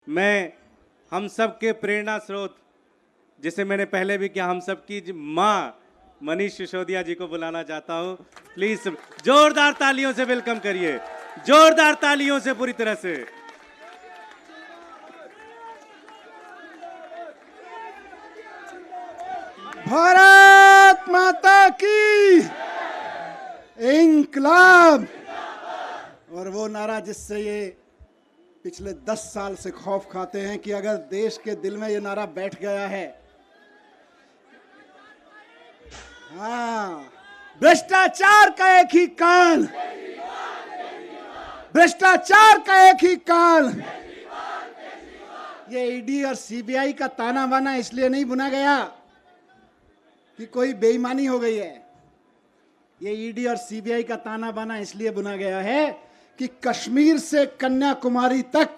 मैं हम सब के प्रेरणा स्रोत, जिसे मैंने पहले भी किया, हम सब की माँ मनीष सिसोदिया जी को बुलाना चाहता हूँ। प्लीज जोरदार तालियों से वेलकम करिए, जोरदार तालियों से पूरी तरह से। भारत माता की इंकलाब। और वो नारा जिससे ये पिछले 10 साल से खौफ खाते हैं कि अगर देश के दिल में ये नारा बैठ गया है, हाँ, भ्रष्टाचार का एक ही काल, भ्रष्टाचार का एक ही काल। ये ईडी और सीबीआई का ताना बाना इसलिए नहीं बुना गया कि कोई बेईमानी हो गई है। ये ईडी और सीबीआई का ताना बाना इसलिए बुना गया है कि कश्मीर से कन्याकुमारी तक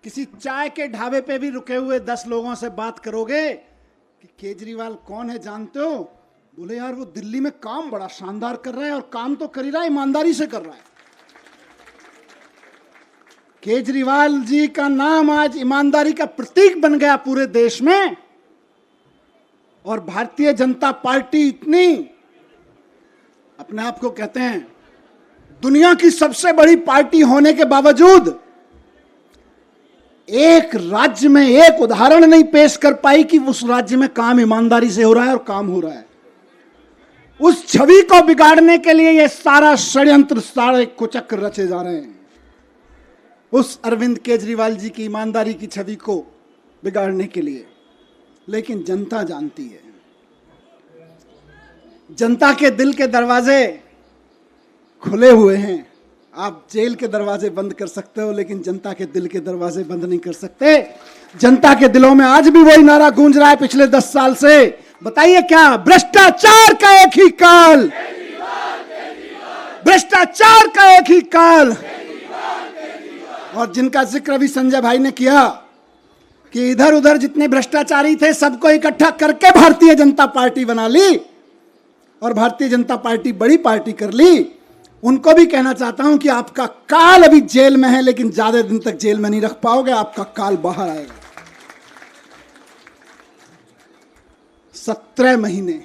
किसी चाय के ढाबे पे भी रुके हुए 10 लोगों से बात करोगे कि केजरीवाल कौन है जानते हो? बोले यार वो दिल्ली में काम बड़ा शानदार कर रहा है, और काम तो कर ही रहा है, ईमानदारी से कर रहा है। केजरीवाल जी का नाम आज ईमानदारी का प्रतीक बन गया पूरे देश में। और भारतीय जनता पार्टी इतनी अपने आप को कहते हैं दुनिया की सबसे बड़ी पार्टी होने के बावजूद एक राज्य में एक उदाहरण नहीं पेश कर पाई कि उस राज्य में काम ईमानदारी से हो रहा है और काम हो रहा है। उस छवि को बिगाड़ने के लिए ये सारा षड्यंत्र, सारे कुचक्र रचे जा रहे हैं, उस अरविंद केजरीवाल जी की ईमानदारी की छवि को बिगाड़ने के लिए। लेकिन जनता जानती है, जनता के दिल के दरवाजे खुले हुए हैं। आप जेल के दरवाजे बंद कर सकते हो, लेकिन जनता के दिल के दरवाजे बंद नहीं कर सकते। जनता के दिलों में आज भी वही नारा गूंज रहा है पिछले 10 साल से। बताइए क्या? भ्रष्टाचार का एक ही काल, भ्रष्टाचार का एक ही काल। और जिनका जिक्र अभी संजय भाई ने किया कि इधर उधर जितने भ्रष्टाचारी थे सबको इकट्ठा करके भारतीय जनता पार्टी बना ली और भारतीय जनता पार्टी बड़ी पार्टी कर ली, उनको भी कहना चाहता हूं कि आपका काल अभी जेल में है, लेकिन ज्यादा दिन तक जेल में नहीं रख पाओगे, आपका काल बाहर आएगा। 17 महीने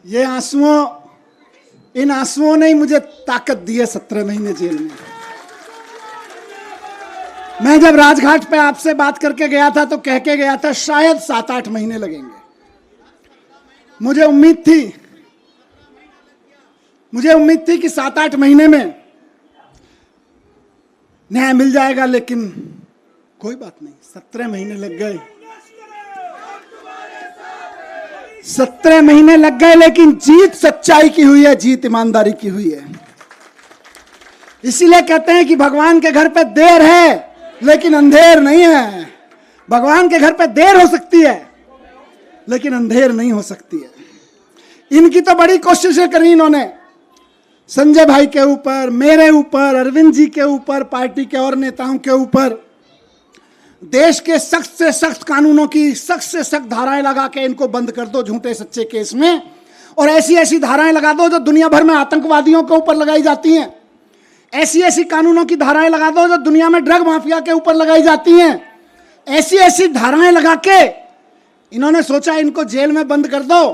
ये आंसुओं, इन आंसुओं ने ही मुझे ताकत दी है 17 महीने जेल में। मैं जब राजघाट पे आपसे बात करके गया था तो कह के गया था शायद 7-8 महीने लगेंगे। मुझे उम्मीद थी कि 7-8 महीने में न्याय मिल जाएगा, लेकिन कोई बात नहीं, 17 महीने लग गए। 17 महीने लग गए, लेकिन जीत सच्चाई की हुई है, जीत ईमानदारी की हुई है। इसीलिए कहते हैं कि भगवान के घर पे देर है लेकिन अंधेर नहीं है। भगवान के घर पे देर हो सकती है लेकिन अंधेर नहीं हो सकती है। इनकी तो बड़ी कोशिशें करी इन्होंने, संजय भाई के ऊपर, मेरे ऊपर, अरविंद जी के ऊपर, पार्टी के और नेताओं के ऊपर। देश के सख्त से सख्त कानूनों की सख्त से सख्त धाराएं लगा के इनको बंद कर दो झूठे सच्चे केस में, और ऐसी ऐसी धाराएं लगा दो जो दुनिया भर में आतंकवादियों के ऊपर लगाई जाती हैं। ऐसी ऐसी कानूनों की धाराएं लगा दो जो दुनिया में ड्रग माफिया के ऊपर लगाई जाती हैं। ऐसी ऐसी धाराएं लगा के इन्होंने सोचा इनको जेल में बंद कर दो,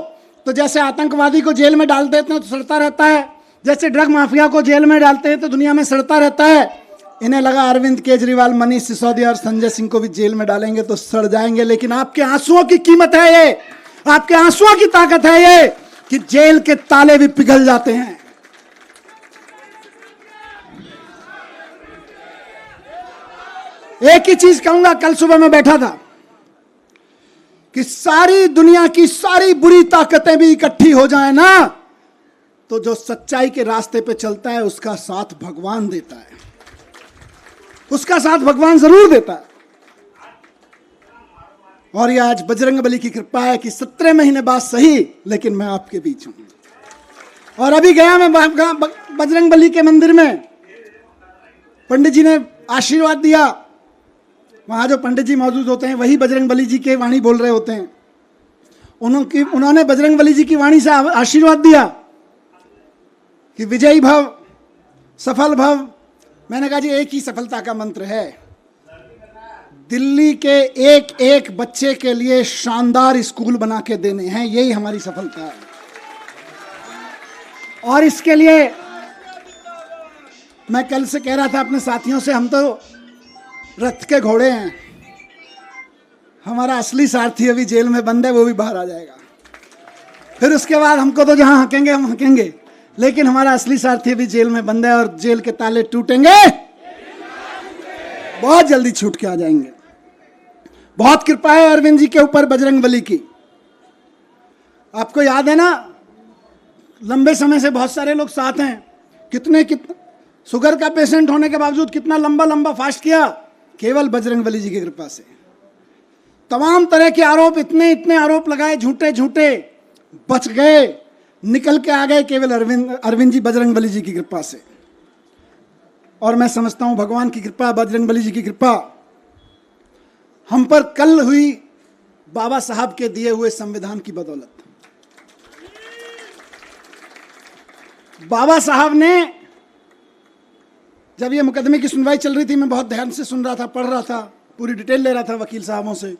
तो जैसे आतंकवादी को जेल में डाल देते हैं तो सड़ता रहता है, जैसे ड्रग माफिया को जेल में डालते हैं तो दुनिया में सड़ता रहता है। इन्हें लगा अरविंद केजरीवाल, मनीष सिसोदिया और संजय सिंह को भी जेल में डालेंगे तो सड़ जाएंगे। लेकिन आपके आंसुओं की कीमत है ये, आपके आंसुओं की ताकत है ये कि जेल के ताले भी पिघल जाते हैं। एक ही चीज कहूंगा, कल सुबह मैं बैठा था कि सारी दुनिया की सारी बुरी ताकतें भी इकट्ठी हो जाए ना, तो जो सच्चाई के रास्ते पे चलता है उसका साथ भगवान देता है, उसका साथ भगवान जरूर देता है। और ये आज बजरंगबली की कृपा है कि 17 महीने बाद सही, लेकिन मैं आपके बीच हूं। और अभी गया मैं बजरंगबली के मंदिर में, पंडित जी ने आशीर्वाद दिया। वहां जो पंडित जी मौजूद होते हैं वही बजरंगबली जी के वाणी बोल रहे होते हैं। उन्होंने बजरंगबली जी की वाणी से आशीर्वाद दिया कि विजयी भव, सफल भव। मैंने कहा जी एक ही सफलता का मंत्र है, दिल्ली के एक एक बच्चे के लिए शानदार स्कूल बना के देने हैं, यही हमारी सफलता है। और इसके लिए मैं कल से कह रहा था अपने साथियों से, हम तो रथ के घोड़े हैं, हमारा असली सारथी अभी जेल में बंद है, वो भी बाहर आ जाएगा। फिर उसके बाद हमको तो जहां हकेंगे हम हकेंगे, लेकिन हमारा असली सारथी अभी जेल में बंद है और जेल के ताले टूटेंगे, बहुत जल्दी छूट के आ जाएंगे। बहुत कृपा है अरविंद जी के ऊपर बजरंगबली की। आपको याद है ना, लंबे समय से बहुत सारे लोग साथ हैं, कितने शुगर का पेशेंट होने के बावजूद कितना लंबा लंबा फास्ट किया, केवल बजरंगबली जी की कृपा से। तमाम तरह के आरोप, इतने इतने आरोप लगाए झूठे झूठे, बच गए, निकल के आ गए केवल अरविंद जी बजरंगबली जी की कृपा से। और मैं समझता हूं भगवान की कृपा, बजरंगबली जी की कृपा हम पर कल हुई बाबा साहब के दिए हुए संविधान की बदौलत। बाबा साहब ने, जब ये मुकदमे की सुनवाई चल रही थी, मैं बहुत ध्यान से सुन रहा था, पढ़ रहा था, पूरी डिटेल ले रहा था वकील साहबों से।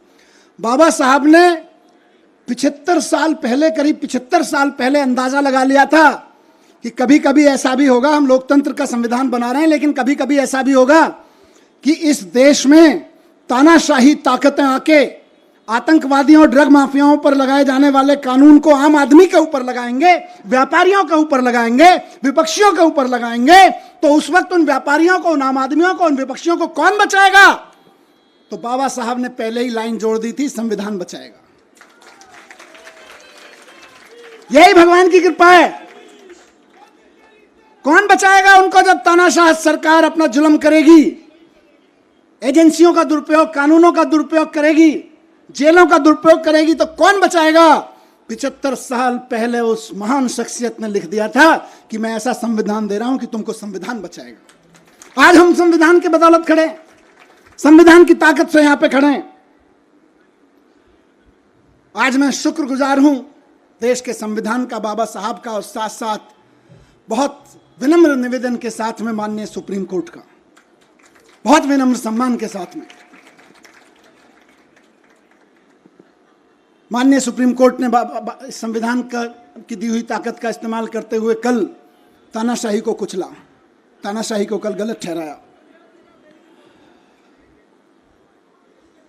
बाबा साहब ने 75 साल पहले, करीब 75 साल पहले अंदाजा लगा लिया था कि कभी कभी ऐसा भी होगा, हम लोकतंत्र का संविधान बना रहे हैं, लेकिन कभी कभी ऐसा भी होगा कि इस देश में तानाशाही ताकतें आके आतंकवादियों, ड्रग माफियाओं पर लगाए जाने वाले कानून को आम आदमी के ऊपर लगाएंगे, व्यापारियों के ऊपर लगाएंगे, विपक्षियों के ऊपर लगाएंगे। तो उस वक्त उन व्यापारियों को, उन आम आदमियों को, उन विपक्षियों को कौन बचाएगा? तो बाबा साहब ने पहले ही लाइन जोड़ दी थी, संविधान बचाएगा। यही भगवान की कृपा है। कौन बचाएगा उनको जब तानाशाह सरकार अपना जुल्म करेगी, एजेंसियों का दुरुपयोग, कानूनों का दुरुपयोग करेगी, जेलों का दुरुपयोग करेगी, तो कौन बचाएगा? 75 साल पहले उस महान शख्सियत ने लिख दिया था कि मैं ऐसा संविधान दे रहा हूं कि तुमको संविधान बचाएगा। आज हम संविधान के बदौलत खड़े, संविधान की ताकत से यहां पे खड़े हैं। आज मैं शुक्रगुजार हूं देश के संविधान का, बाबा साहब का, और साथ साथ बहुत विनम्र निवेदन के साथ में माननीय सुप्रीम कोर्ट का, बहुत विनम्र सम्मान के साथ में माननीय सुप्रीम कोर्ट ने संविधान की दी हुई ताकत का इस्तेमाल करते हुए कल तानाशाही को कुचला, तानाशाही को कल गलत ठहराया।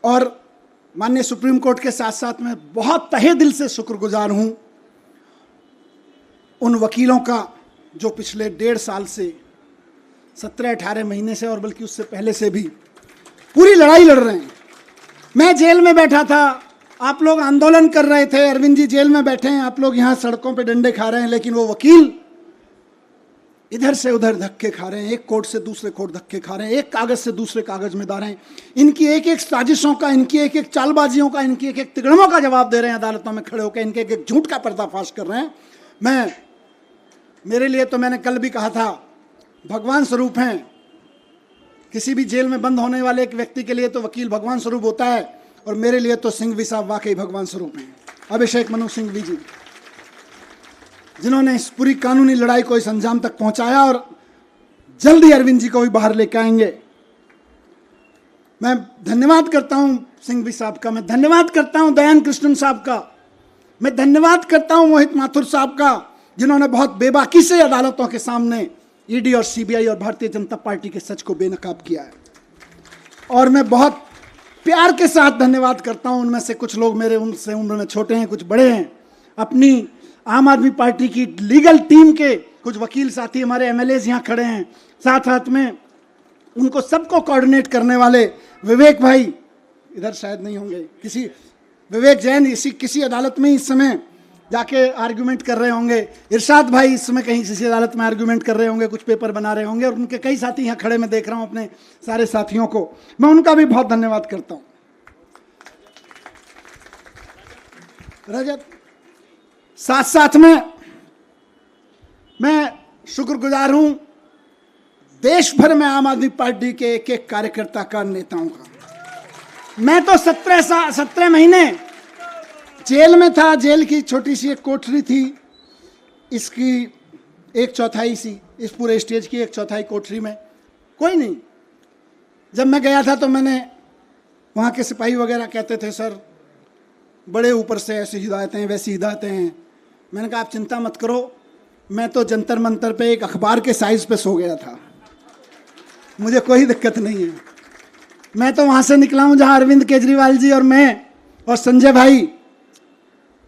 और माननीय सुप्रीम कोर्ट के साथ साथ मैं बहुत तहे दिल से शुक्रगुजार हूं उन वकीलों का जो पिछले 1.5 साल से, 17-18 महीने से, और बल्कि उससे पहले से भी पूरी लड़ाई लड़ रहे हैं। मैं जेल में बैठा था, आप लोग आंदोलन कर रहे थे, अरविंद जी जेल में बैठे हैं, आप लोग यहां सड़कों पे डंडे खा रहे हैं, लेकिन वो वकील इधर से उधर धक्के खा रहे हैं, एक कोर्ट से दूसरे कोर्ट धक्के खा रहे हैं, एक कागज से दूसरे कागज में डाल रहे हैं। इनकी एक एक साजिशों का, इनकी एक एक चालबाजियों का, इनकी एक एक तिगड़मों का जवाब दे रहे हैं अदालतों में खड़े होकर, इनके एक एक झूठ का पर्दाफाश कर रहे हैं। मेरे लिए तो, मैंने कल भी कहा था, भगवान स्वरूप हैं। किसी भी जेल में बंद होने वाले एक व्यक्ति के लिए तो वकील भगवान स्वरूप होता है, और मेरे लिए तो सिंघवी साहब वाकई भगवान स्वरूप हैं। अभिषेक मनु सिंघवी जी, जिन्होंने इस पूरी कानूनी लड़ाई को इस अंजाम तक पहुंचाया, और जल्दी अरविंद जी को भी बाहर लेकर आएंगे। मैं धन्यवाद करता हूं सिंघवी साहब का, मैं धन्यवाद करता हूं दयान कृष्णन साहब का, मैं धन्यवाद करता हूं मोहित माथुर साहब का, जिन्होंने बहुत बेबाकी से अदालतों के सामने ईडी और सीबीआई और भारतीय जनता पार्टी के सच को बेनकाब किया है। और मैं बहुत प्यार के साथ धन्यवाद करता हूं, उनमें से कुछ लोग मेरे उनसे उम्र में छोटे हैं, कुछ बड़े हैं, अपनी आम आदमी पार्टी की लीगल टीम के कुछ वकील साथी, हमारे एमएलएज यहाँ खड़े हैं, साथ साथ में उनको सबको कोऑर्डिनेट करने वाले विवेक भाई, इधर शायद नहीं होंगे, किसी विवेक जैन किसी अदालत में इस समय जाके आर्ग्यूमेंट कर रहे होंगे, इरशाद भाई इस समय कहीं किसी अदालत में आर्ग्यूमेंट कर रहे होंगे, कुछ पेपर बना रहे होंगे, और उनके कई साथी यहाँ खड़े मैं देख रहा हूँ, अपने सारे साथियों को मैं उनका भी बहुत धन्यवाद करता हूँ। रजत, साथ साथ में मैं शुक्रगुजार हूं देश भर में आम आदमी पार्टी के एक एक कार्यकर्ता का, नेताओं का। मैं तो 17 महीने जेल में था, जेल की छोटी सी एक कोठरी थी, इसकी एक चौथाई सी इस पूरे स्टेज की, एक चौथाई कोठरी में कोई नहीं। जब मैं गया था तो मैंने वहाँ के सिपाही वगैरह कहते थे सर बड़े ऊपर से ऐसी हिदायतें वैसी हिदायतें हैं। मैंने कहा आप चिंता मत करो, मैं तो जंतर मंतर पे एक अखबार के साइज पे सो गया था, मुझे कोई दिक्कत नहीं है। मैं तो वहाँ से निकला हूँ जहाँ अरविंद केजरीवाल जी और मैं और संजय भाई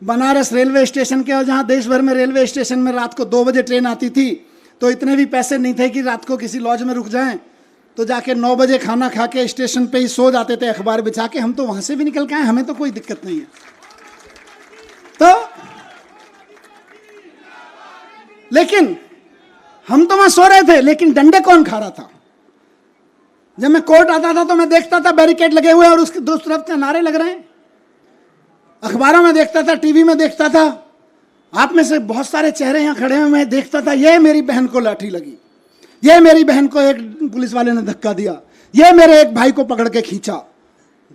बनारस रेलवे स्टेशन के, और जहाँ देश भर में रेलवे स्टेशन में रात को 2 बजे ट्रेन आती थी तो इतने भी पैसे नहीं थे कि रात को किसी लॉज में रुक जाएं, तो जाके 9 बजे खाना खा के स्टेशन पे ही सो जाते थे अखबार बिछा के। हम तो वहाँ से भी निकल के आए, हमें तो कोई दिक्कत नहीं है। तो लेकिन हम तो वहाँ सो रहे थे, लेकिन डंडे कौन खा रहा था? जब मैं कोर्ट आता था तो मैं देखता था बैरिकेड लगे हुए और उसकी दूसरी तरफ से नारे लग रहे हैं। अखबारों में देखता था, टीवी में देखता था, आप में से बहुत सारे चेहरे यहाँ खड़े हैं, मैं देखता था ये मेरी बहन को लाठी लगी, ये मेरी बहन को एक पुलिस वाले ने धक्का दिया, ये मेरे एक भाई को पकड़ के खींचा।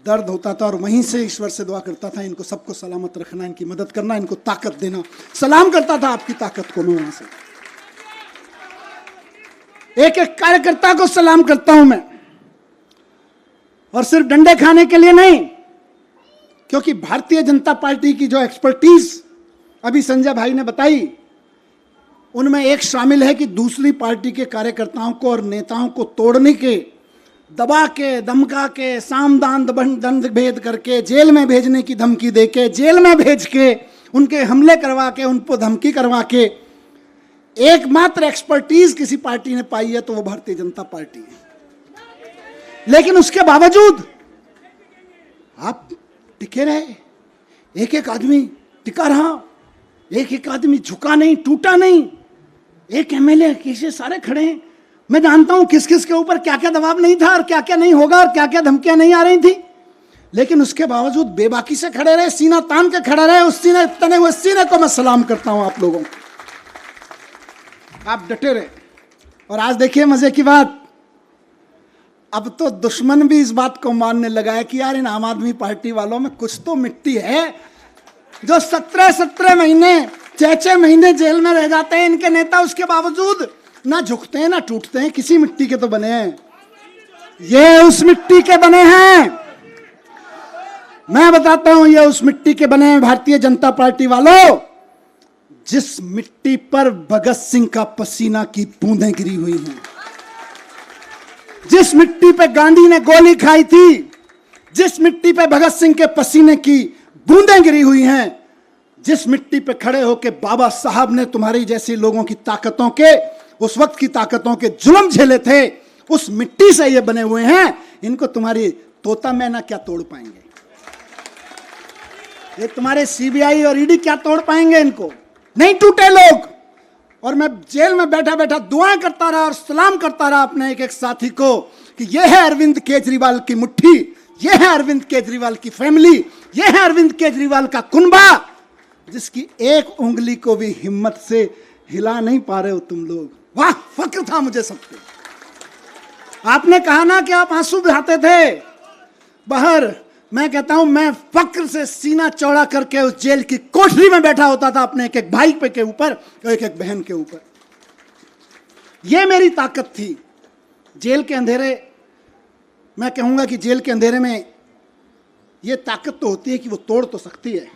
दर्द होता था और वहीं से ईश्वर से दुआ करता था इनको सबको सलामत रखना, इनकी मदद करना, इनको ताकत देना। सलाम करता था आपकी ताकत को मैं वहां से, एक एक कार्यकर्ता को सलाम करता हूं मैं, और सिर्फ डंडे खाने के लिए नहीं, क्योंकि भारतीय जनता पार्टी की जो एक्सपर्टीज अभी संजय भाई ने बताई, उनमें एक शामिल है कि दूसरी पार्टी के कार्यकर्ताओं को और नेताओं को तोड़ने के, दबा के, धमका के, साम दान दंड भेद करके, जेल में भेजने की धमकी दे के, जेल में भेज के, उनके हमले करवा के, उनको धमकी करवा के एकमात्र एक्सपर्टीज किसी पार्टी ने पाई है तो वो भारतीय जनता पार्टी है। लेकिन उसके बावजूद आप टिके रहे, एक एक आदमी टिका रहा, एक एक आदमी झुका नहीं, टूटा नहीं। एक एमएलए कैसे सारे खड़े हैं, मैं जानता हूं किस किस के ऊपर क्या क्या दबाव नहीं था और क्या क्या नहीं होगा और क्या क्या धमकियां नहीं आ रही थी, लेकिन उसके बावजूद बेबाकी से खड़े रहे, सीना तान के खड़े रहे। उस सीने, तने हुए सीने को मैं सलाम करता हूं आप लोगों को, आप डटे रहे। और आज देखिए मजे की बात, अब तो दुश्मन भी इस बात को मानने लगा है कि यार इन आम आदमी पार्टी वालों में कुछ तो मिट्टी है, जो 17 महीने 6 महीने जेल में रह जाते हैं इनके नेता, उसके बावजूद ना झुकते हैं ना टूटते हैं। किसी मिट्टी के तो बने हैं, ये उस मिट्टी के बने हैं। मैं बताता हूं ये उस मिट्टी के बने हैं भारतीय जनता पार्टी वालों, जिस मिट्टी पर भगत सिंह का पसीना की बूंदें गिरी हुई हैं, जिस मिट्टी पे गांधी ने गोली खाई थी, जिस मिट्टी पे भगत सिंह के पसीने की बूंदें गिरी हुई हैं, जिस मिट्टी पे खड़े होकर बाबा साहब ने तुम्हारी जैसे लोगों की ताकतों के, उस वक्त की ताकतों के जुल्म झेले थे, उस मिट्टी से ये बने हुए हैं। इनको तुम्हारी तोता मैना क्या तोड़ पाएंगे, ये तुम्हारे सीबीआई और ईडी क्या तोड़ पाएंगे, इनको नहीं टूटे लोग। और मैं जेल में बैठा बैठा दुआएं करता रहा और सलाम करता रहा अपने एक एक साथी को कि यह है अरविंद केजरीवाल की मुट्ठी, यह है अरविंद केजरीवाल की फैमिली, यह है अरविंद केजरीवाल का कुनबा, जिसकी एक उंगली को भी हिम्मत से हिला नहीं पा रहे हो तुम लोग। वाह, फक्र था मुझे सब पे। आपने कहा ना कि आप आंसू बहाते थे बाहर, मैं कहता हूं मैं फक्र से सीना चौड़ा करके उस जेल की कोठरी में बैठा होता था अपने एक एक भाई पे के ऊपर, एक एक बहन के ऊपर। यह मेरी ताकत थी। जेल के अंधेरे, मैं कहूंगा कि जेल के अंधेरे में यह ताकत तो होती है कि वो तोड़ तो सकती है,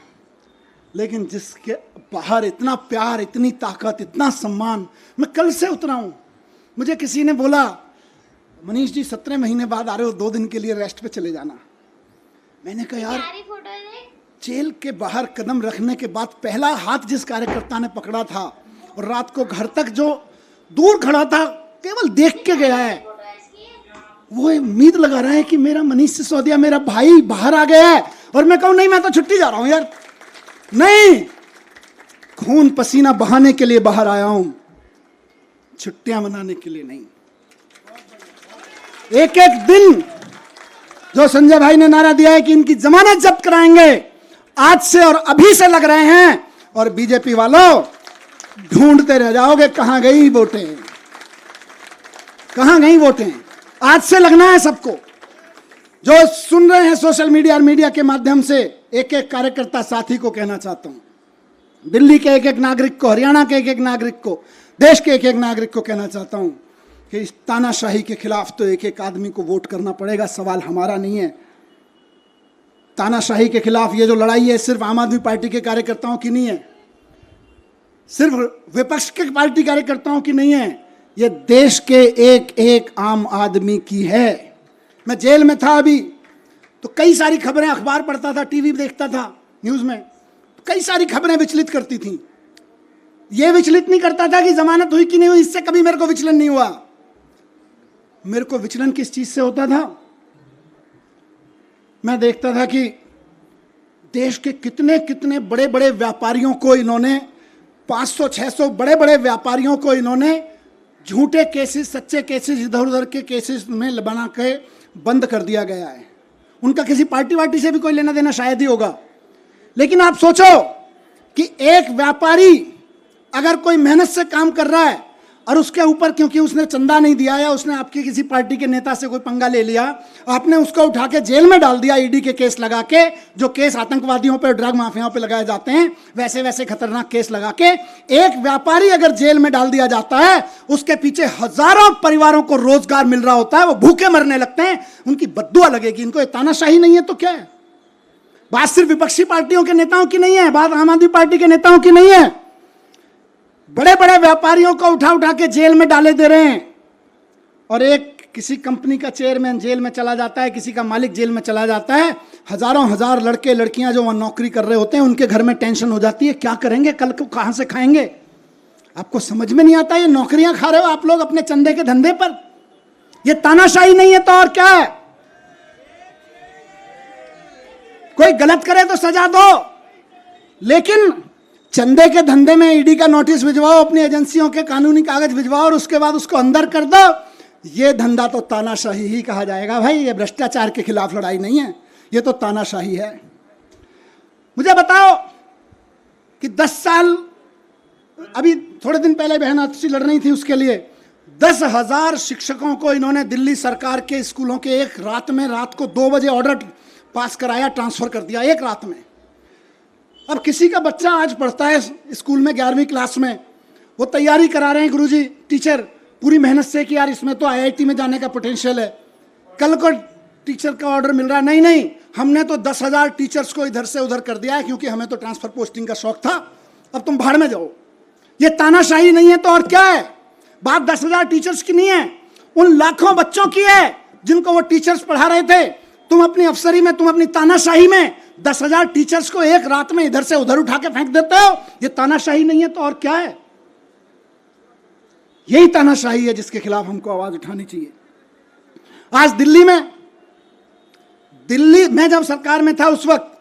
लेकिन जिसके बाहर इतना प्यार, इतनी ताकत, इतना सम्मान। मैं कल से उतरा हूं, मुझे किसी ने बोला मनीष जी 17 महीने बाद आ रहे हो, 2 दिन के लिए रेस्ट पे चले जाना। मैंने कहा यार, जेल के बाहर कदम रखने के बाद पहला हाथ जिस कार्यकर्ता ने पकड़ा था और रात को घर तक जो दूर खड़ा था केवल देख के गया है, वो उम्मीद लगा रहा है कि मेरा मनीष सिसोदिया, मेरा भाई बाहर आ गया है। और मैं कहूं नहीं, मैं तो छुट्टी जा रहा हूं यार, नहीं, खून पसीना बहाने के लिए बाहर आया हूं, छुट्टियां मनाने के लिए नहीं। एक एक दिन जो संजय भाई ने नारा दिया है कि इनकी जमानत जब्त कराएंगे, आज से और अभी से लग रहे हैं। और बीजेपी वालों ढूंढते रह जाओगे कहां गई वोटें, कहां गई वोटें। आज से लगना है सबको। जो सुन रहे हैं सोशल मीडिया और मीडिया के माध्यम से, एक एक कार्यकर्ता साथी को कहना चाहता हूं, दिल्ली के एक एक नागरिक को, हरियाणा के एक एक नागरिक को, देश के एक एक नागरिक को कहना चाहता हूं कि इस तानाशाही के खिलाफ तो एक एक आदमी को वोट करना पड़ेगा। सवाल हमारा नहीं है। तानाशाही के खिलाफ ये जो लड़ाई है सिर्फ आम आदमी पार्टी के कार्यकर्ताओं की नहीं है, सिर्फ विपक्ष के पार्टी कार्यकर्ताओं की नहीं है, ये देश के एक एक आम आदमी की है। मैं जेल में था अभी, तो कई सारी खबरें, अखबार पढ़ता था, टीवी देखता था, न्यूज में कई सारी खबरें विचलित करती थी। ये विचलित नहीं करता था कि जमानत हुई कि नहीं हुई, इससे कभी मेरे को विचलन नहीं हुआ। मेरे को विचलन किस चीज से होता था? मैं देखता था कि देश के कितने कितने बड़े बड़े व्यापारियों को इन्होंने, 500-600 बड़े बड़े व्यापारियों को इन्होंने झूठे केसेस, सच्चे केसेस, इधर उधर के केसेस में बना के बंद कर दिया गया है। उनका किसी पार्टी वार्टी से भी कोई लेना देना शायद ही होगा। लेकिन आप सोचो कि एक व्यापारी अगर कोई मेहनत से काम कर रहा है और उसके ऊपर क्योंकि उसने चंदा नहीं दिया या उसने आपकी किसी पार्टी के नेता से कोई पंगा ले लिया, आपने उसको उठा के जेल में डाल दिया, ईडी के केस लगा के, जो केस आतंकवादियों पर, ड्रग माफियाओं पर लगाए जाते हैं, वैसे वैसे खतरनाक केस लगा के एक व्यापारी अगर जेल में डाल दिया जाता है, उसके पीछे हजारों परिवारों को रोजगार मिल रहा होता है, वो भूखे मरने लगते हैं, उनकी बद्दुआ लगेगी। इनको ये तानाशाही नहीं है तो क्या है? बात सिर्फ विपक्षी पार्टियों के नेताओं की नहीं है, बात आम आदमी पार्टी के नेताओं की नहीं है। बड़े बड़े व्यापारियों को उठा उठा के जेल में डाले दे रहे हैं, और एक किसी कंपनी का चेयरमैन जेल में चला जाता है, किसी का मालिक जेल में चला जाता है, हजारों हजार लड़के लड़कियां जो वहां नौकरी कर रहे होते हैं, उनके घर में टेंशन हो जाती है, क्या करेंगे, कल को कहां से खाएंगे? आपको समझ में नहीं आता? ये नौकरियां खा रहे हो आप लोग अपने चंदे के धंधे पर। ये तानाशाही नहीं है तो और क्या है? कोई गलत करे तो सजा दो, लेकिन चंदे के धंधे में ईडी का नोटिस भिजवाओ, अपनी एजेंसियों के कानूनी कागज भिजवाओ और उसके बाद उसको अंदर कर दो, ये धंधा तो तानाशाही ही कहा जाएगा भाई। ये भ्रष्टाचार के खिलाफ लड़ाई नहीं है, ये तो तानाशाही है। मुझे बताओ कि 10 साल, अभी थोड़े दिन पहले बहन आतिशी लड़ रही थी उसके लिए, 10,000 शिक्षकों को इन्होंने दिल्ली सरकार के स्कूलों के एक रात में, रात को 2 बजे ऑर्डर पास कराया, ट्रांसफर कर दिया एक रात में। अब किसी का बच्चा आज पढ़ता है स्कूल में 11वीं क्लास में, वो तैयारी करा रहे हैं गुरुजी, टीचर पूरी मेहनत से कि यार इसमें तो आईआईटी में जाने का पोटेंशियल है, कल को टीचर का ऑर्डर मिल रहा है, नहीं नहीं हमने तो 10,000 टीचर्स को इधर से उधर कर दिया है क्योंकि हमें तो ट्रांसफर पोस्टिंग का शौक था, अब तुम भाड़ में जाओ। ये तानाशाही नहीं है तो और क्या है? बात 10,000 टीचर्स की नहीं है, उन लाखों बच्चों की है जिनको वो टीचर्स पढ़ा रहे थे। तुम अपनी अफसरी में, तुम अपनी तानाशाही में 10,000 टीचर्स को एक रात में इधर से उधर उठा के फेंक देते हो। ये तानाशाही नहीं है तो और क्या है? यही तानाशाही है जिसके खिलाफ हमको आवाज उठानी चाहिए। आज दिल्ली में जब सरकार में था उस वक्त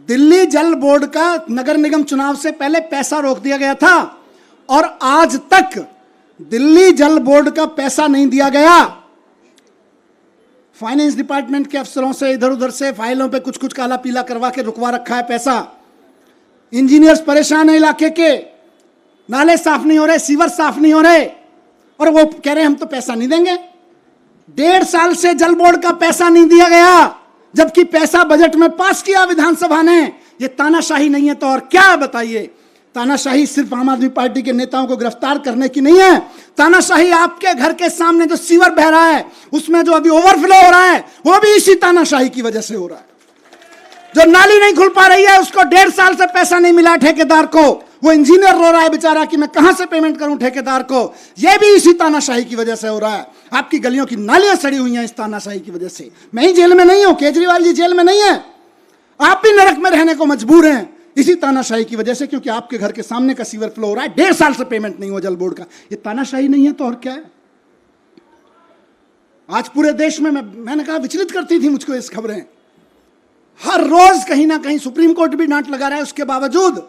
दिल्ली जल बोर्ड का नगर निगम चुनाव से पहले पैसा रोक दिया गया था और आज तक दिल्ली जल बोर्ड का पैसा नहीं दिया गया। फाइनेंस डिपार्टमेंट के अफसरों से इधर उधर से फाइलों पे कुछ कुछ काला पीला करवा के रुकवा रखा है पैसा। इंजीनियर्स परेशान है, इलाके के नाले साफ नहीं हो रहे, सीवर साफ नहीं हो रहे, और वो कह रहे हैं हम तो पैसा नहीं देंगे। 1.5 साल से जल बोर्ड का पैसा नहीं दिया गया, जबकि पैसा बजट में पास किया विधानसभा ने। ये तानाशाही नहीं है तो और क्या है बताइए? तानाशाही सिर्फ आम आदमी पार्टी के नेताओं को गिरफ्तार करने की नहीं है। तानाशाही आपके घर के सामने जो सीवर बह रहा है, उसमें जो अभी ओवरफ्लो हो रहा है, वो भी इसी तानाशाही की वजह से हो रहा है। जो नाली नहीं खुल पा रही है, उसको 1.5 साल से पैसा नहीं मिला ठेकेदार को, वो इंजीनियर रो रहा है बेचारा कि मैं कहां से पेमेंट करूं ठेकेदार को। यह भी इसी तानाशाही की वजह से हो रहा है। आपकी गलियों की नालियां सड़ी हुई हैं इस तानाशाही की वजह से। मैं ही जेल में नहीं हूं, केजरीवाल जी जेल में नहीं है, आप भी नरक में रहने को मजबूर हैं इसी तानाशाही की वजह से, क्योंकि आपके घर के सामने का सीवर फ्लो हो रहा है, 1.5 साल से पेमेंट नहीं हुआ जल बोर्ड का। ये तानाशाही नहीं है तो और क्या है? आज पूरे देश में मैंने कहा विचलित करती थी मुझको इस खबरें। हर रोज कहीं ना कहीं सुप्रीम कोर्ट भी डांट लगा रहा है, उसके बावजूद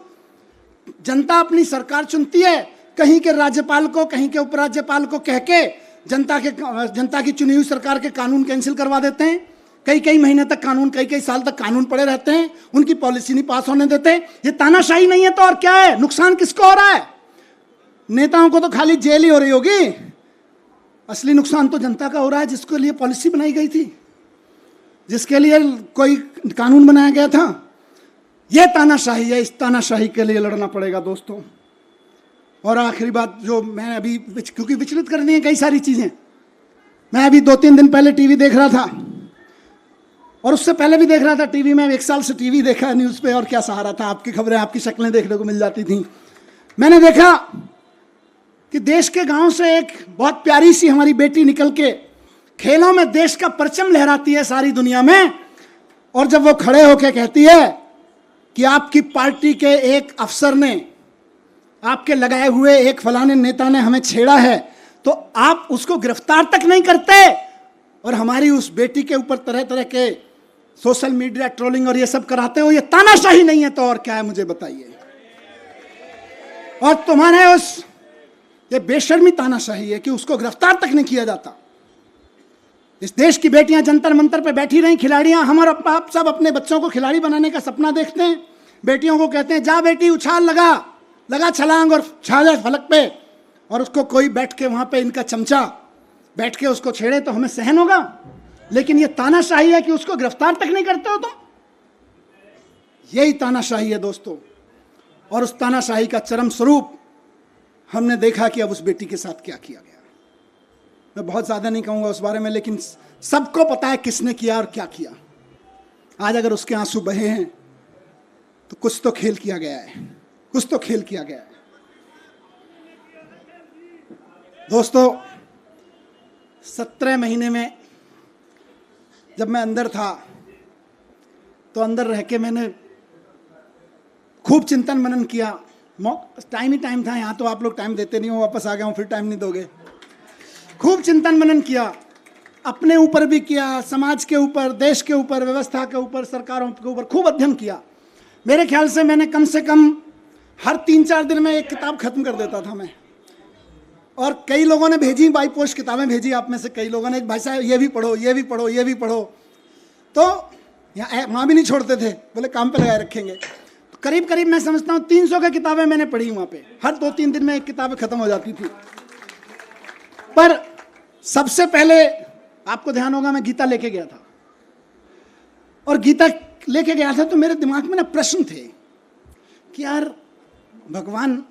जनता अपनी सरकार चुनती है, कहीं के राज्यपाल को, कहीं के उपराज्यपाल को कह के जनता की चुनी हुई सरकार के कानून कैंसिल करवा देते हैं। कई महीने तक कानून, कई साल तक कानून पड़े रहते हैं, उनकी पॉलिसी नहीं पास होने देते। ये तानाशाही नहीं है तो और क्या है? नुकसान किसको हो रहा है? नेताओं को तो खाली जेल ही हो रही होगी, असली नुकसान तो जनता का हो रहा है, जिसके लिए पॉलिसी बनाई गई थी, जिसके लिए कोई कानून बनाया गया था। ये तानाशाही है, इस तानाशाही के लिए लड़ना पड़ेगा दोस्तों। और आखिरी बात जो मैं अभी, क्योंकि विचलित करनी है कई सारी चीजें, मैं अभी 2-3 दिन पहले टीवी देख रहा था, और उससे पहले भी देख रहा था टीवी में। 1 साल से टीवी देखा है, न्यूज़ पे, और क्या सहारा था, आपकी खबरें, आपकी शक्लें देखने को मिल जाती थी। मैंने देखा कि देश के गांव से एक बहुत प्यारी सी हमारी बेटी निकल के खेलों में देश का परचम लहराती है सारी दुनिया में, और जब वो खड़े होकर कहती है कि आपकी पार्टी के एक अफसर ने, आपके लगाए हुए एक फलाने नेता ने हमें छेड़ा है, तो आप उसको गिरफ्तार तक नहीं करते, और हमारी उस बेटी के ऊपर तरह तरह के सोशल मीडिया ट्रोलिंग और ये सब कराते हो। ये तानाशाही नहीं है तो और क्या है, मुझे बताइए। और तुम्हारे उस, ये बेशर्मी तानाशाही है कि उसको गिरफ्तार तक नहीं किया जाता। इस देश की बेटियां जंतर मंतर पे बैठी रही, खिलाड़ियां, हम और आप सब अपने बच्चों को खिलाड़ी बनाने का सपना देखते हैं। बेटियों को कहते हैं जा बेटी उछाल, लगा छलांग और छा जा फलक पे, और उसको कोई बैठ के वहां पे इनका चमचा बैठ के उसको छेड़े तो हमें सहन होगा। लेकिन ये तानाशाही है कि उसको गिरफ्तार तक नहीं करते हो तुम। यही तानाशाही है दोस्तों। और उस तानाशाही का चरम स्वरूप हमने देखा कि अब उस बेटी के साथ क्या किया गया। मैं बहुत ज्यादा नहीं कहूंगा उस बारे में, लेकिन सबको पता है किसने किया और क्या किया। आज अगर उसके आंसू बहे हैं तो कुछ तो खेल किया गया है, कुछ तो खेल किया गया है दोस्तों। 17 महीने में जब मैं अंदर था तो अंदर रह के मैंने खूब चिंतन मनन किया। टाइम ही टाइम था, यहाँ तो आप लोग टाइम देते नहीं हो, वापस आ गया हूँ, फिर टाइम नहीं दोगे। खूब चिंतन मनन किया, अपने ऊपर भी किया, समाज के ऊपर, देश के ऊपर, व्यवस्था के ऊपर, सरकारों के ऊपर खूब अध्ययन किया। मेरे ख्याल से मैंने कम से कम हर 3-4 दिन में एक किताब खत्म कर देता था मैं। और कई लोगों ने भेजी, बाई पोस्ट किताबें भेजी आप में से कई लोगों ने, भाई साहब ये भी पढ़ो, ये भी पढ़ो, ये भी पढ़ो। तो यहाँ वहाँ भी नहीं छोड़ते थे, बोले काम पे लगाए रखेंगे। तो करीब करीब मैं समझता हूँ 300 की किताबें मैंने पढ़ी वहाँ पे। हर 2-3 दिन में एक किताब खत्म हो जाती थी। पर सबसे पहले आपको ध्यान होगा मैं गीता लेके गया था, और गीता लेके गया था तो मेरे दिमाग में ना प्रश्न थे कि यार भगवान,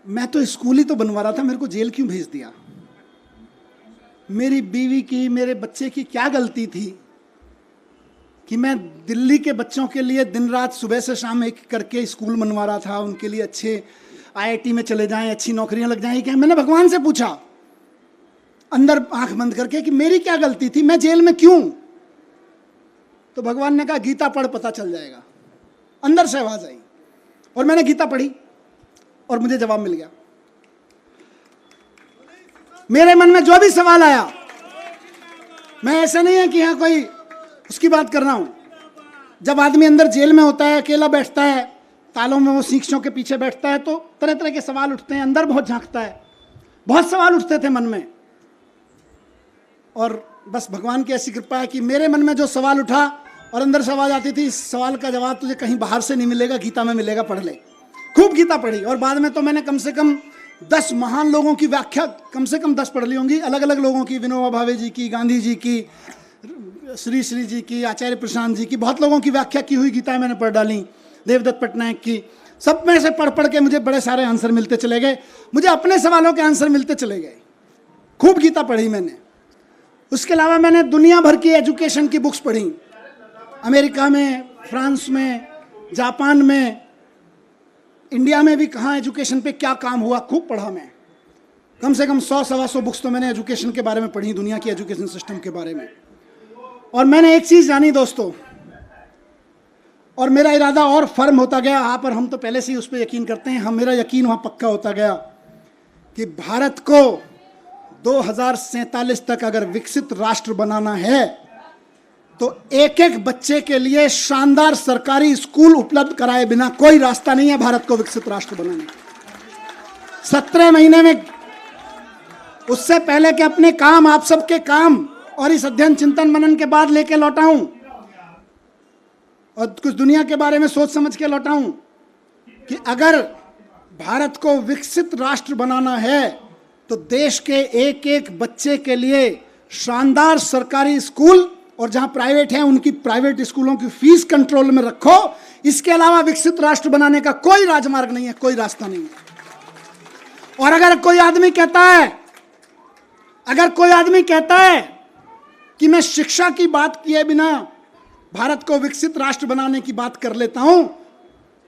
मैं तो स्कूल ही तो बनवा रहा था, मेरे को जेल क्यों भेज दिया? मेरी बीवी की, मेरे बच्चे की क्या गलती थी कि मैं दिल्ली के बच्चों के लिए दिन रात सुबह से शाम एक करके स्कूल बनवा रहा था, उनके लिए अच्छे IIT में चले जाएं, अच्छी नौकरियां लग जाएं। क्या मैंने भगवान से पूछा अंदर आंख बंद करके कि मेरी क्या गलती थी, मैं जेल में क्यों? तो भगवान ने कहा गीता पढ़, पता चल जाएगा। अंदर से आवाज आई और मैंने गीता पढ़ी और मुझे जवाब मिल गया। मेरे मन में जो भी सवाल आया, मैं ऐसा नहीं है कि यहाँ कोई उसकी बात कर रहा हूं। जब आदमी अंदर जेल में होता है, अकेला बैठता है, तालों में वो शीशों के पीछे बैठता है, तो तरह तरह के सवाल उठते हैं, अंदर बहुत झांकता है। बहुत सवाल उठते थे मन में, और बस भगवान की ऐसी कृपा है कि मेरे मन में जो सवाल उठा और अंदर से आवाज आती थी, इस सवाल का जवाब तुझे कहीं बाहर से नहीं मिलेगा, गीता में मिलेगा, पढ़ ले। खूब गीता पढ़ी, और बाद में तो मैंने कम से कम 10 महान लोगों की व्याख्या कम से कम 10 पढ़ ली होंगी, अलग अलग लोगों की, विनोबा भावे जी की, गांधी जी की, श्री श्री जी की, आचार्य प्रशांत जी की, बहुत लोगों की व्याख्या की हुई गीता मैंने पढ़ डाली, देवदत्त पटनायक की। सब में से पढ़ पढ़ के मुझे बड़े सारे आंसर मिलते चले गए, मुझे अपने सवालों के आंसर मिलते चले गए। खूब गीता पढ़ी मैंने। उसके अलावा मैंने दुनिया भर की एजुकेशन की बुक्स पढ़ी, अमेरिका में, फ्रांस में, जापान में, इंडिया में भी कहाँ एजुकेशन पे क्या काम हुआ, खूब पढ़ा मैं। कम से कम 100-125 बुक्स तो मैंने एजुकेशन के बारे में पढ़ी, दुनिया की एजुकेशन सिस्टम के बारे में। और मैंने एक चीज़ जानी दोस्तों, और मेरा इरादा और फर्म होता गया, आप और हम तो पहले से ही उस पर यकीन करते हैं, मेरा यकीन वहाँ पक्का होता गया कि भारत को 2047 तक अगर विकसित राष्ट्र बनाना है तो एक एक बच्चे के लिए शानदार सरकारी स्कूल उपलब्ध कराए बिना कोई रास्ता नहीं है भारत को विकसित राष्ट्र बनाने का। 17 महीने में, उससे पहले के अपने काम, आप सबके काम और इस अध्ययन चिंतन मनन के बाद लेके लौटा हूं, और कुछ दुनिया के बारे में सोच समझ के लौटा हूं कि अगर भारत को विकसित राष्ट्र बनाना है तो देश के एक एक बच्चे के लिए शानदार सरकारी स्कूल और जहां प्राइवेट है उनकी प्राइवेट स्कूलों की फीस कंट्रोल में रखो। इसके अलावा विकसित राष्ट्र बनाने का कोई राजमार्ग नहीं है, कोई रास्ता नहीं है। और अगर कोई आदमी कहता है कि मैं शिक्षा की बात किए बिना भारत को विकसित राष्ट्र बनाने की बात कर लेता हूं,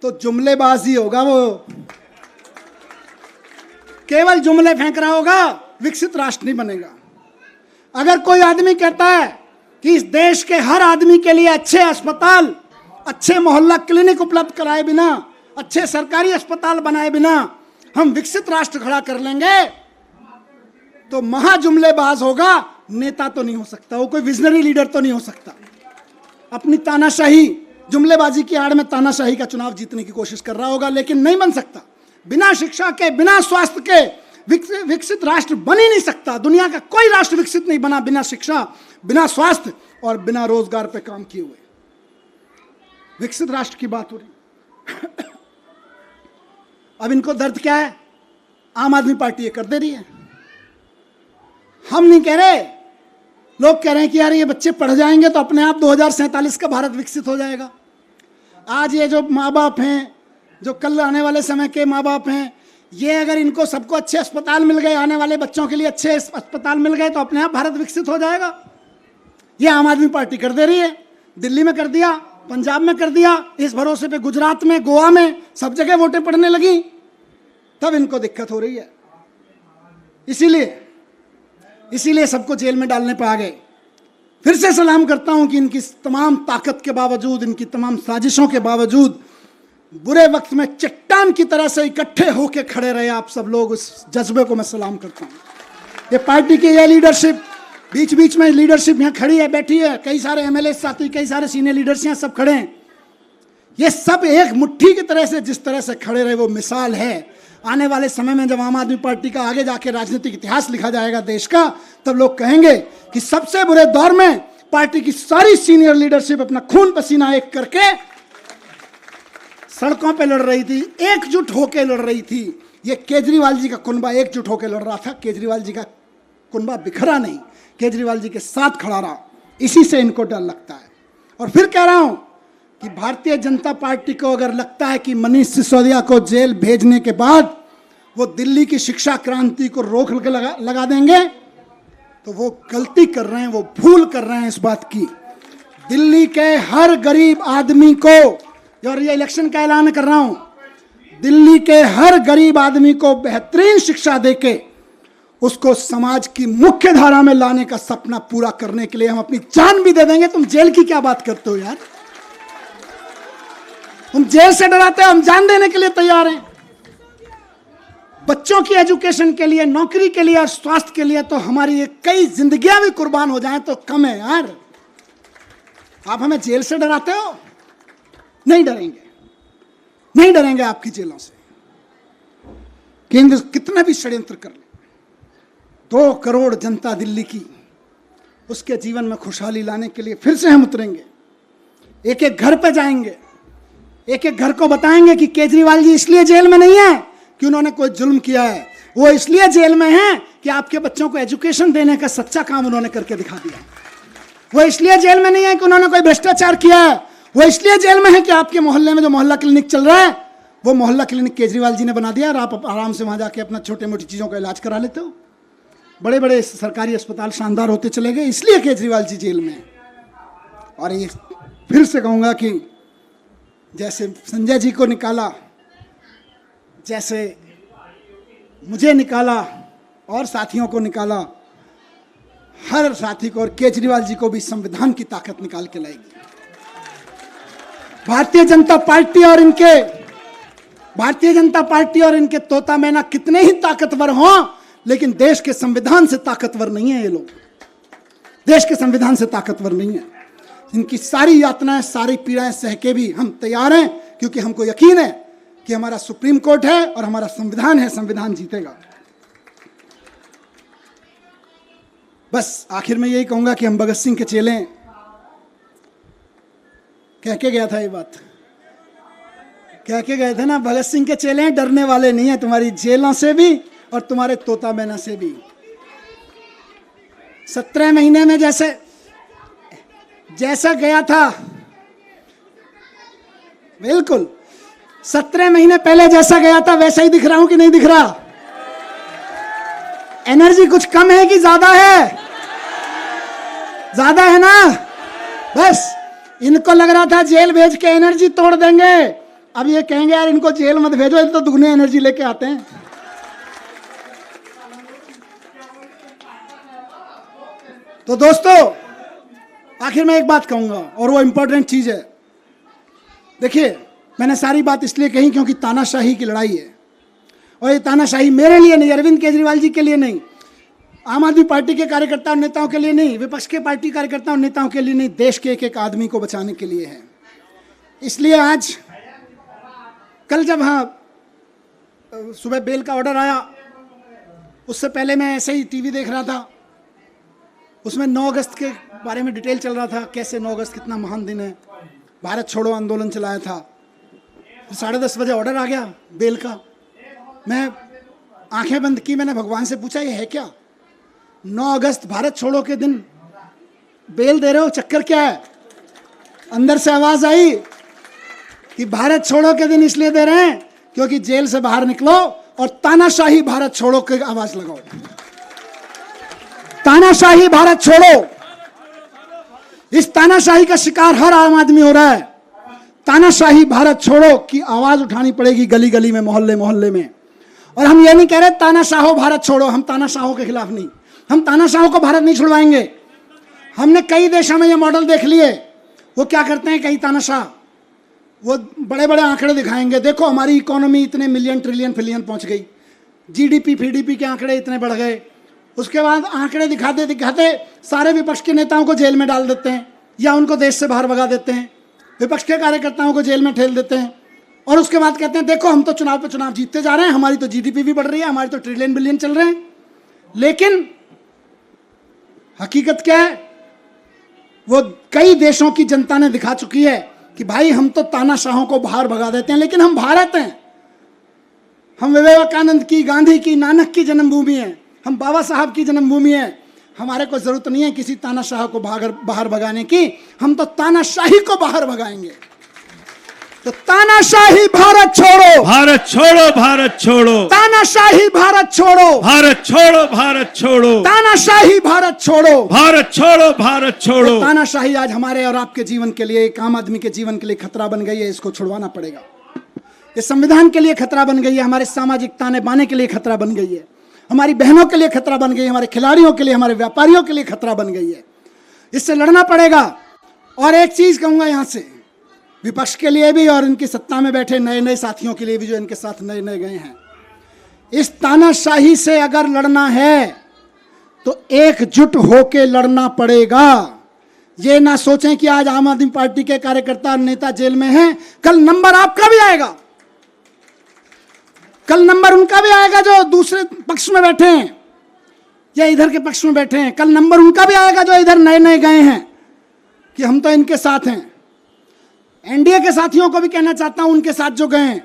तो जुमलेबाजी होगा, वो केवल जुमले फेंक रहा होगा, विकसित राष्ट्र नहीं बनेगा। अगर कोई आदमी कहता है कि इस देश के हर आदमी के लिए अच्छे अस्पताल, अच्छे मोहल्ला क्लिनिक उपलब्ध कराए बिना, अच्छे सरकारी अस्पताल बनाए बिना हम विकसित राष्ट्र खड़ा कर लेंगे, तो महाजुमलेबाज होगा, नेता तो नहीं हो सकता, वो कोई विजनरी लीडर तो नहीं हो सकता। अपनी तानाशाही, जुमलेबाजी की आड़ में तानाशाही का चुनाव जीतने की कोशिश कर रहा होगा, लेकिन नहीं बन सकता। बिना शिक्षा के, बिना स्वास्थ्य के विकसित राष्ट्र बन ही नहीं सकता। दुनिया का कोई राष्ट्र विकसित नहीं बना बिना शिक्षा, बिना स्वास्थ्य और बिना रोजगार पे काम किए हुए। विकसित राष्ट्र की बात हो रही। अब इनको दर्द क्या है? आम आदमी पार्टी ये कर दे रही है। हम नहीं कह रहे, लोग कह रहे हैं कि यार ये बच्चे पढ़ जाएंगे तो अपने आप 2047 का भारत विकसित हो जाएगा। आज ये जो माँ बाप हैं, जो कल आने वाले समय के माँ बाप हैं, ये अगर इनको सबको अच्छे अस्पताल मिल गए, आने वाले बच्चों के लिए अच्छे अस्पताल मिल गए, तो अपने आप भारत विकसित हो जाएगा। ये आम आदमी पार्टी कर दे रही है। दिल्ली में कर दिया, पंजाब में कर दिया, इस भरोसे पे गुजरात में, गोवा में, सब जगह वोटें पड़ने लगी, तब इनको दिक्कत हो रही है। इसीलिए सबको जेल में डालने पर आ गए। फिर से सलाम करता हूं कि इनकी तमाम ताकत के बावजूद, इनकी तमाम साजिशों के बावजूद, बुरे वक्त में चट्टान की तरह से इकट्ठे होकर खड़े रहे आप सब लोग, उस जज्बे को मैं सलाम करता हूं। ये पार्टी की ये लीडरशिप, बीच बीच में लीडरशिप यहाँ खड़ी है, बैठी है, कई सारे एमएलए साथी, कई सारे सीनियर लीडर्स यहाँ सब खड़े हैं। ये सब एक मुट्ठी की तरह से जिस तरह से खड़े रहे, वो मिसाल है। आने वाले समय में जब आम आदमी पार्टी का आगे जाके राजनीतिक इतिहास लिखा जाएगा देश का, तब लोग कहेंगे कि सबसे बुरे दौर में पार्टी की सारी सीनियर लीडरशिप अपना खून पसीना एक करके सड़कों पे लड़ रही थी, एकजुट होकर लड़ रही थी। ये केजरीवाल जी का कुनबा एकजुट होकर लड़ रहा था। केजरीवाल जी का कुनबा बिखरा नहीं, केजरीवाल जी के साथ खड़ा रहा। इसी से इनको डर लगता है। और फिर कह रहा हूं कि भारतीय जनता पार्टी को अगर लगता है कि मनीष सिसोदिया को जेल भेजने के बाद वो दिल्ली की शिक्षा क्रांति को रोक के लगा देंगे, तो वो गलती कर रहे हैं, वो भूल कर रहे हैं इस बात की। दिल्ली के हर गरीब आदमी को, और ये इलेक्शन का ऐलान कर रहा हूं, दिल्ली के हर गरीब आदमी को बेहतरीन शिक्षा देके उसको समाज की मुख्य धारा में लाने का सपना पूरा करने के लिए हम अपनी जान भी दे देंगे। तुम जेल की क्या बात करते हो यार? तुम जेल से डराते हो, हम जान देने के लिए तैयार हैं। बच्चों की एजुकेशन के लिए, नौकरी के लिए और स्वास्थ्य के लिए तो हमारी कई जिंदगियां भी कुर्बान हो जाएं तो कम है यार। आप हमें जेल से डराते हो? नहीं डरेंगे, नहीं डरेंगे आपकी जेलों से। केंद्र कितना भी षड्यंत्र कर ले, 2 करोड़ जनता दिल्ली की, उसके जीवन में खुशहाली लाने के लिए फिर से हम उतरेंगे। एक एक घर पे जाएंगे, एक एक घर को बताएंगे कि केजरीवाल जी इसलिए जेल में नहीं है कि उन्होंने कोई जुल्म किया है, वो इसलिए जेल में हैं कि आपके बच्चों को एजुकेशन देने का सच्चा काम उन्होंने करके दिखा दिया। वो इसलिए जेल में नहीं है कि उन्होंने कोई भ्रष्टाचार किया है, वो इसलिए जेल में है कि आपके मोहल्ले में जो मोहल्ला क्लिनिक चल रहा है, वो मोहल्ला क्लिनिक केजरीवाल जी ने बना दिया और आप आराम से वहां जाके अपना छोटे मोटी चीजों का इलाज करा लेते हो। बड़े बड़े सरकारी अस्पताल शानदार होते चले गए, इसलिए केजरीवाल जी जेल में है। और ये फिर से कहूंगा कि जैसे संजय जी को निकाला, जैसे मुझे निकाला और साथियों को निकाला, हर साथी को और केजरीवाल जी को भी संविधान की ताकत निकाल के लाएगी। भारतीय जनता पार्टी और इनके तोता मैना कितने ही ताकतवर हों, लेकिन देश के संविधान से ताकतवर नहीं है। ये लोग देश के संविधान से ताकतवर नहीं है। इनकी सारी यातनाएं, सारी पीड़ाएं सह के भी हम तैयार हैं, क्योंकि हमको यकीन है कि हमारा सुप्रीम कोर्ट है और हमारा संविधान है, संविधान जीतेगा। बस आखिर में यही कहूंगा कि हम भगत सिंह के चेले हैं। कह के गया था ये बात, कह के गए थे ना, भगत सिंह के चेले हैं, डरने वाले नहीं है तुम्हारी जेलों से भी और तुम्हारे तोता मैना से भी। 17 महीने में जैसे जैसा गया था, बिल्कुल 17 महीने पहले जैसा गया था वैसा ही दिख रहा हूं कि नहीं दिख रहा? एनर्जी कुछ कम है कि ज्यादा है? ज्यादा है ना? बस इनको लग रहा था जेल भेज के एनर्जी तोड़ देंगे, अब ये कहेंगे यार इनको जेल मत भेजो, ये तो दुगनी एनर्जी लेके आते हैं। तो दोस्तों आखिर मैं एक बात कहूंगा और वो इंपॉर्टेंट चीज है। देखिए मैंने सारी बात इसलिए कही क्योंकि तानाशाही की लड़ाई है, और ये तानाशाही मेरे लिए नहीं, अरविंद केजरीवाल जी के लिए नहीं, आम आदमी पार्टी के कार्यकर्ता और नेताओं के लिए नहीं, विपक्ष के पार्टी कार्यकर्ता और नेताओं के लिए नहीं, देश के एक एक आदमी को बचाने के लिए है। इसलिए आज कल जब सुबह बेल का ऑर्डर आया, उससे पहले मैं ऐसे ही टीवी देख रहा था, उसमें 9 अगस्त के बारे में डिटेल चल रहा था, कैसे 9 अगस्त कितना महान दिन है, भारत छोड़ो आंदोलन चलाया था। 10:30 बजे ऑर्डर आ गया बेल का। मैं आंखें बंद की, मैंने भगवान से पूछा ये है क्या? 9 अगस्त भारत छोड़ो के दिन बेल दे रहे हो, चक्कर क्या है? अंदर से आवाज आई कि भारत छोड़ो के दिन इसलिए दे रहे हैं क्योंकि जेल से बाहर निकलो और तानाशाही भारत छोड़ो की आवाज लगाओ। तानाशाही भारत छोड़ो, इस तानाशाही का शिकार हर आम आदमी हो रहा है। तानाशाही भारत छोड़ो की आवाज उठानी पड़ेगी गली गली में, मोहल्ले मोहल्ले में। और हम ये नहीं कह रहे तानाशाहो भारत छोड़ो, हम तानाशाहों के खिलाफ नहीं, हम तानाशाहों को भारत नहीं छुड़वाएंगे। हमने कई देशों में ये मॉडल देख लिए, वो क्या करते हैं कई तानाशाह, वो बड़े बड़े आंकड़े दिखाएंगे, देखो हमारी इकोनॉमी इतने मिलियन ट्रिलियन फिलियन पहुंच गई, जीडीपी फीडीपी के आंकड़े इतने बढ़ गए। उसके बाद आंकड़े दिखाते दिखाते सारे विपक्ष के नेताओं को जेल में डाल देते हैं या उनको देश से बाहर भगा देते हैं, विपक्ष के कार्यकर्ताओं को जेल में ठेल देते हैं। और उसके बाद कहते हैं देखो हम तो चुनाव पे चुनाव जीतते जा रहे हैं, हमारी तो जीडीपी भी बढ़ रही है, हमारी तो ट्रिलियन बिलियन चल रहे हैं। लेकिन हकीकत क्या है? वो कई देशों की जनता ने दिखा चुकी है कि भाई हम तो तानाशाहों को बाहर भगा देते हैं, लेकिन हम भारत हैं, हम विवेकानंद की, गांधी की, नानक की जन्मभूमि है, हम बाबा साहब की जन्मभूमि है। हमारे को जरूरत नहीं है किसी तानाशाह को बाहर भगाने की, हम तो तानाशाही को बाहर भगाएंगे। तो तानाशाही भारत छोड़ो, भारत छोड़ो, भारत छोड़ो, तानाशाही भारत छोड़ो, भारत छोड़ो, भारत छोड़ो, तानाशाही भारत छोड़ो, भारत छोड़ो, भारत छोड़ो। तो तानाशाही आज हमारे और आपके जीवन के लिए, एक आम आदमी के जीवन के लिए खतरा बन गई है, इसको छुड़वाना पड़ेगा। ये संविधान के लिए खतरा बन गई है, हमारे सामाजिक ताने बाने के लिए खतरा बन गई है, हमारी बहनों के लिए खतरा बन गई है, हमारे खिलाड़ियों के लिए, हमारे व्यापारियों के लिए खतरा बन गई है। इससे लड़ना पड़ेगा। और एक चीज कहूंगा यहां से, विपक्ष के लिए भी और इनकी सत्ता में बैठे नए नए साथियों के लिए भी जो इनके साथ नए नए गए हैं, इस तानाशाही से अगर लड़ना है तो एकजुट होके लड़ना पड़ेगा। ये ना सोचें कि आज आम आदमी पार्टी के कार्यकर्ता और नेता जेल में हैं, कल नंबर आपका भी आएगा, कल नंबर उनका भी आएगा जो दूसरे पक्ष में बैठे हैं या इधर के पक्ष में बैठे हैं, कल नंबर उनका भी आएगा जो इधर नए नए गए हैं कि हम तो इनके साथ हैं। एनडीए के साथियों को भी कहना चाहता हूं, उनके साथ जो गए हैं,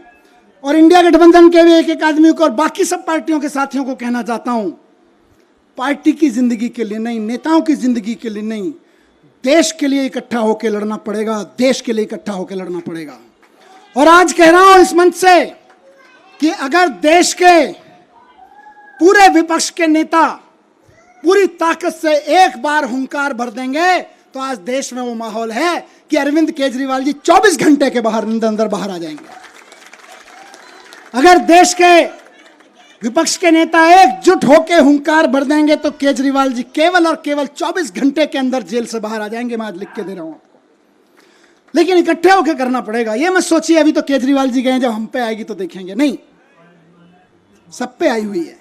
और इंडिया गठबंधन के भी एक एक आदमी को और बाकी सब पार्टियों के साथियों को कहना चाहता हूं, पार्टी की जिंदगी के लिए नहीं, नेताओं की जिंदगी के लिए नहीं, देश के लिए इकट्ठा होकर लड़ना पड़ेगा, देश के लिए इकट्ठा होकर लड़ना पड़ेगा। और आज कह रहा हूं इस मंच से कि अगर देश के पूरे विपक्ष के नेता पूरी ताकत से एक बार हुंकार भर देंगे तो आज देश में वो माहौल है कि अरविंद केजरीवाल जी 24 घंटे के अंदर बाहर आ जाएंगे। अगर देश के विपक्ष के नेता एकजुट होकर हुंकार भर देंगे तो केजरीवाल जी केवल और केवल 24 घंटे के अंदर जेल से बाहर आ जाएंगे। मैं आज लिख के दे रहा हूं आपको, लेकिन इकट्ठे होकर करना पड़ेगा। ये मत सोचिए अभी तो केजरीवाल जी गए, जब हम पे आएगी तो देखेंगे, नहीं, सब पे आई हुई है।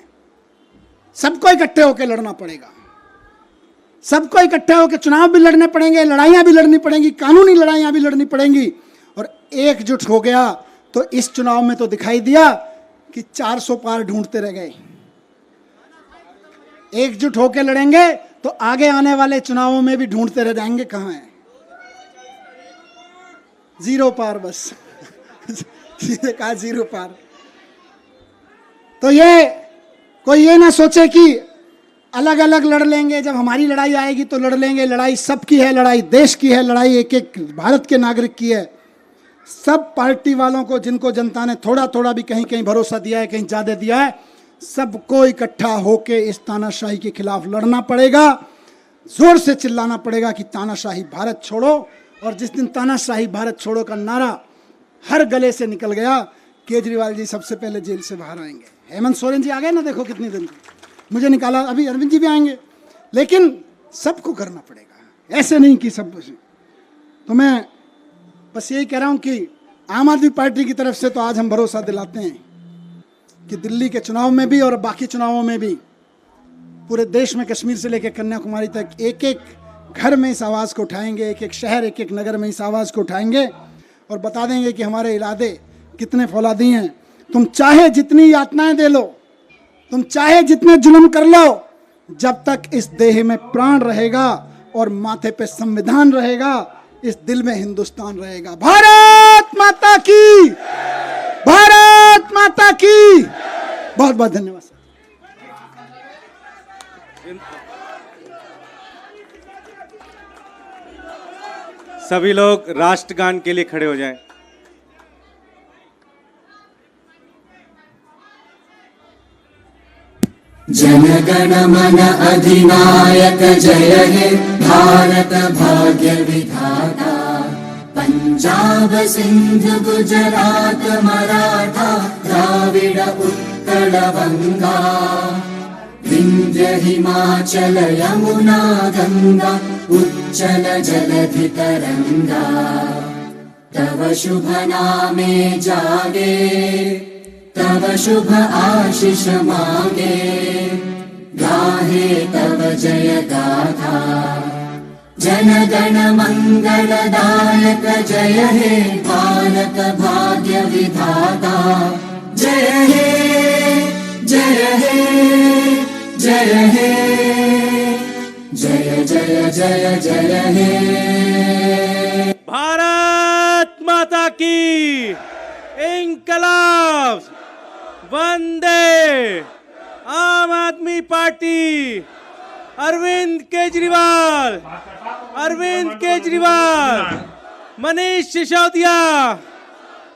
सबको इकट्ठे होकर लड़ना पड़ेगा, सबको इकट्ठे होकर चुनाव भी लड़ने पड़ेंगे, लड़ाइयां भी लड़नी पड़ेंगी, कानूनी लड़ाइयां भी लड़नी पड़ेंगी। और एकजुट हो गया तो इस चुनाव में तो दिखाई दिया कि 400 पार ढूंढते रह गए। एकजुट होकर लड़ेंगे तो आगे आने वाले चुनावों में भी ढूंढते रह जाएंगे कहां है, 0 पार, बस सीधे कहा 0 पार। तो ये कोई ये ना सोचे कि अलग अलग लड़ लेंगे, जब हमारी लड़ाई आएगी तो लड़ लेंगे। लड़ाई सबकी है, लड़ाई देश की है, लड़ाई एक एक भारत के नागरिक की है। सब पार्टी वालों को, जिनको जनता ने थोड़ा थोड़ा भी कहीं कहीं भरोसा दिया है, कहीं ज़्यादा दिया है, सबको इकट्ठा होके इस तानाशाही के खिलाफ लड़ना पड़ेगा। जोर से चिल्लाना पड़ेगा कि तानाशाही भारत छोड़ो। और जिस दिन तानाशाही भारत छोड़ो का नारा हर गले से निकल गया, केजरीवाल जी सबसे पहले जेल से बाहर आएंगे। हेमंत सोरेन जी आ गए ना, देखो कितने दिन मुझे निकाला, अभी अरविंद जी भी आएंगे। लेकिन सबको करना पड़ेगा, ऐसे नहीं कि सब। तो मैं बस यही कह रहा हूं कि आम आदमी पार्टी की तरफ से तो आज हम भरोसा दिलाते हैं कि दिल्ली के चुनाव में भी और बाकी चुनावों में भी पूरे देश में, कश्मीर से लेकर कन्याकुमारी तक, एक एक घर में इस आवाज़ को उठाएंगे, एक एक शहर, एक एक नगर में इस आवाज़ को उठाएंगे और बता देंगे कि हमारे इरादे कितने फौलादी हैं। तुम चाहे जितनी यातनाएं दे लो, तुम चाहे जितने जुल्म कर लो, जब तक इस देह में प्राण रहेगा और माथे पे संविधान रहेगा, इस दिल में हिंदुस्तान रहेगा। भारत माता की, भारत माता की। बहुत बहुत धन्यवाद। सभी लोग राष्ट्रगान के लिए खड़े हो जाएं। जनगण मन अधिनायक जय हे भारत भाग्य विधाता। पंजाब सिंध गुजरात मराठा द्राविड उत्कल बंगा। विंध्य हिमाचल यमुना गंगा उच्चल जलधि तरंगा। तव शुभ नामे जागे, तव शुभ आशीष मांगे। गाहे तव जय गाथा, जनगण मंगलदायक जय हे भारत भाग्य विधाता। जय हे जय हे जय हे जय जय जय जय हे। भारत माता की, इंकलाब, वंदे आम आदमी पार्टी, अरविंद केजरीवाल, अरविंद केजरीवाल, मनीष सिसोदिया।